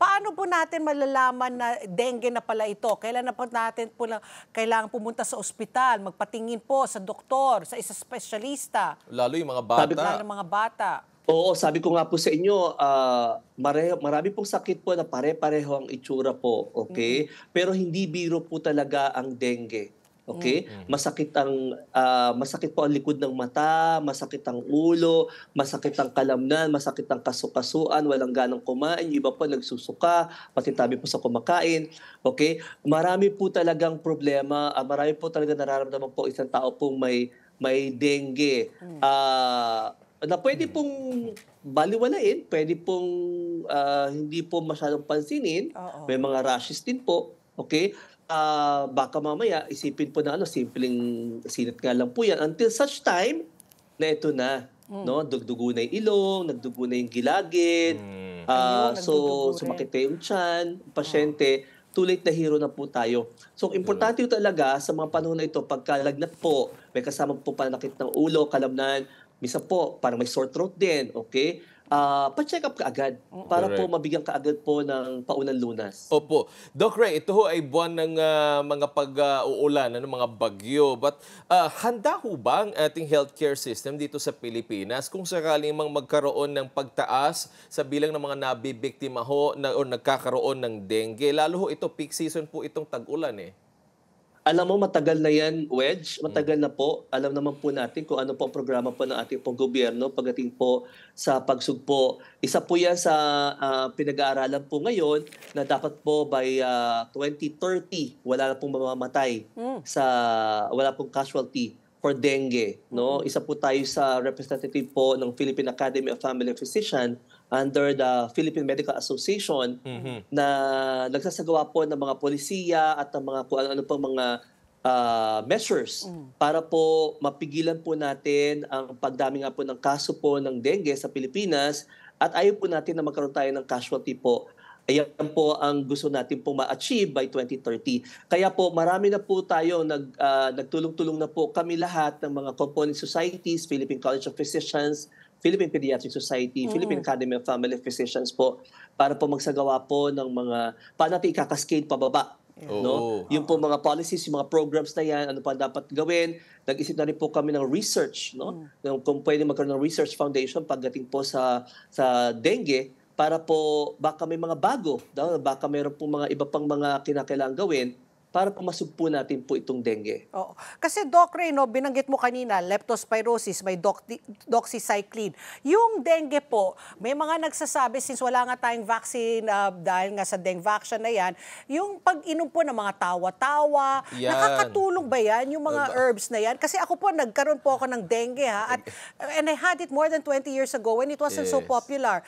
Paano po natin malalaman na dengue na pala ito? Kailan na po natin po kailangan pumunta sa ospital, magpatingin po sa doktor, sa isa espesyalista? Lalo yung mga Sabi bata. Lalo ng mga bata. Oo, sabi ko nga po sa inyo, marami pong sakit po na pare-pareho ang itsura po, okay? Pero hindi biro po talaga ang dengue. Okay? Masakit po ang likod ng mata, masakit ang ulo, masakit ang kalamnan, masakit ang kasukasuan, walang ganang kumain, yung iba po nagsusuka, pati tabi po sa kumakain. Okay? Marami po talagang problema, marami po talaga nararamdaman po isang tao pong may dengue. Na pwede pong baliwalain, pwede pong hindi po masyadong pansinin. May mga rashes din po. Okay? Baka mamaya isipin po na simpleng sinat nga lang po yan until such time na ito na. No? Dugdugo na yung ilong, nagdugo na yung gilagid. Sumakit na yung tiyan, pasyente. Too late na hero na po tayo. So, importante yung talaga sa mga panahon na ito, pagkalagnat po, may kasama po pananakit ng ulo, kalamnan, misa po, parang may sore throat din, okay? Pa-check up ka agad para po mabigyan ka agad po ng paunang lunas. Opo. Doc Ray, ito ho ay buwan ng mga pag-uulan, mga bagyo. But handa ho ba ang ating healthcare system dito sa Pilipinas kung sakaling magkaroon ng pagtaas sa bilang ng mga nabibiktima ho o nagkakaroon ng dengue? Lalo ho ito, peak season po itong tag-ulan eh. Alam mo, matagal na yan, Wedge. Matagal na po. Alam naman po natin kung ano po ang programa po ng ating pong gobyerno pagdating po sa pagsugpo. Isa po yan sa pinag-aaralan po ngayon na dapat po by 2030, wala na pong mamamatay, wala pong casualty for dengue. No? Isa po tayo sa representative po ng Philippine Academy of Family Physicians under the Philippine Medical Association na nagsasagawa po ng mga polisiya at ng mga kung ano pang mga measures para po mapigilan po natin ang pagdami nga po ng kaso po ng dengue sa Pilipinas at ayaw po natin na magkaroon tayo ng casualty po. Ayan po ang gusto natin po ma-achieve by 2030. Kaya po marami na po tayo nagtulong-tulong na po kami lahat ng mga component societies, Philippine College of Physicians, Philippine Pediatric Society, Philippine Academy of Family Physicians po para po magsagawa po ng mga paano natin ikakaskade pababa. No? Yung po mga policies, yung mga programs na yan, ano pa dapat gawin. Nag-isip na rin po kami ng research, no? Kung pwede magkaroon ng research foundation pagdating po sa dengue para po baka may mga bago, baka mayroon po mga iba pang mga kinakailangan gawin para po masugpo natin po itong dengue. Oo. Kasi Doc Ray, binanggit mo kanina, leptospirosis, may doxycycline. Yung dengue po, may mga nagsasabi, since wala nga tayong vaccine, dahil nga sa dengue vaccine na yan, yung pag-inom po ng mga tawa-tawa, nakakatulong ba yan, yung mga herbs na yan? Kasi ako po, nagkaroon po ako ng dengue, and I had it more than 20 years ago when it wasn't so popular.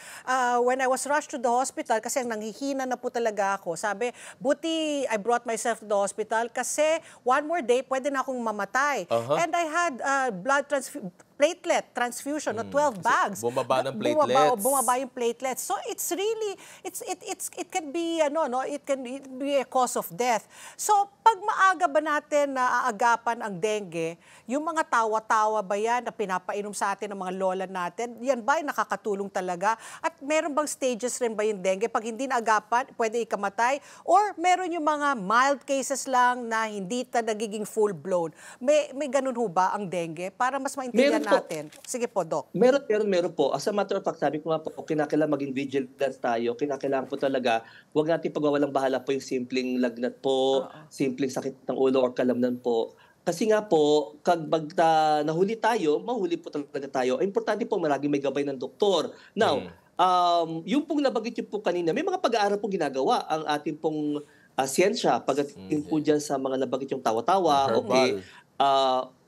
When I was rushed to the hospital, kasi nanghihina na po talaga ako, sabi, buti I brought myself to the hospital kasi one more day pwede na akong mamatay. And I had platelet transfusion of 12 bags. Bumaba ng platelets. Bumaba yung platelets. So it's really it can be it can be a cause of death. So pag maaga ba natin na aagapan ang dengue, yung mga tawa-tawa ba yan na pinapainom sa atin ng mga lola natin, yan ba ay nakakatulong talaga? At meron bang stages rin ba yung dengue? Pag hindi naagapan, pwede ikamatay? Or meron yung mga mild cases lang na hindi nagiging full-blown? May ganun ho ba ang dengue? Para mas maintindihan natin. Sige po, Doc. Meron po. As a matter of fact, sabi ko nga po, kinakailangan maging vigilant tayo. Kinakailangan po talaga, huwag natin pagwawalang bahala po yung simpleng lagnat po, simpleng sakit ng ulo or kalamnan po. Kasi nga po, kapag nahuli tayo, mahuli po talaga tayo. Importante po, marami may gabay ng doktor. Now, yung pong nabanggit niyo po kanina, may mga pag-aaral po ginagawa ang ating pong siyensya pagdating po dyan sa mga nabanggit yung tawa-tawa. Okay.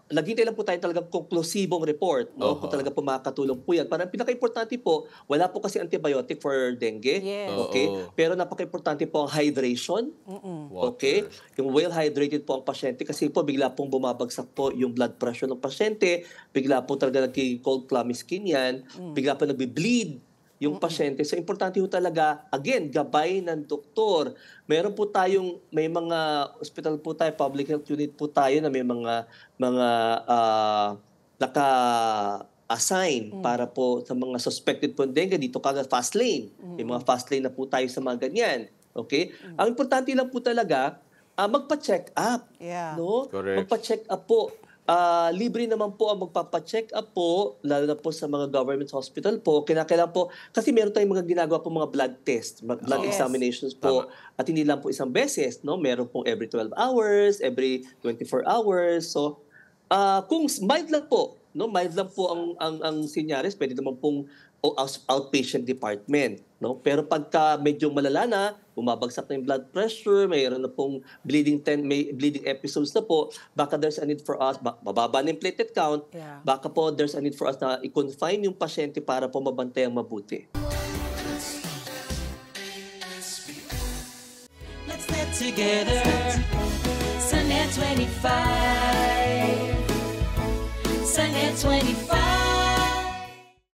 Naghintay lang po tayo talagang konklusibong report, no? Kung talaga po makakatulong po yan. Parang pinaka-importante po, wala po kasi antibiotic for dengue. Okay? Pero napaka-importante po ang hydration. Okay? Yung well-hydrated po ang pasyente kasi po bigla pong bumabagsak po yung blood pressure ng pasyente, bigla po talaga nagki-cold clammy skin yan, bigla po nagbi-bleed yung pasyente. So, importante po talaga, again, gabay ng doktor. Meron po tayong, may mga hospital po tayo, public health unit po tayo na may mga assign para po sa mga suspected po ng dengue dito kagad fast lane. May mga fast lane na po tayo sa mga ganyan. Okay? Ang importante lang po talaga, magpa-check up. Yeah. No? Correct. Magpa-check up po. Libre naman po ang magpapa-check up po, lalo na po sa mga government hospital po. Kinakailangan po, kasi meron tayong mga ginagawa po mga blood test, blood Yes. examinations po. At hindi lang po isang beses, no? Meron pong every 12 hours, every 24 hours. So, kung mild lang po, no? Mild lang po ang sinyaris, pwede naman pong outpatient department, no? Pero pagka medyo malala na, bumabagsak na yung blood pressure, mayroon na pong may bleeding episodes na po, baka there's a need for us, bababa na yung platelet count, Yeah. baka po there's a need for us na i-confine yung pasyente para po mabantayan mabuti. Let's get together. Sunnet 25. Sunnet 25.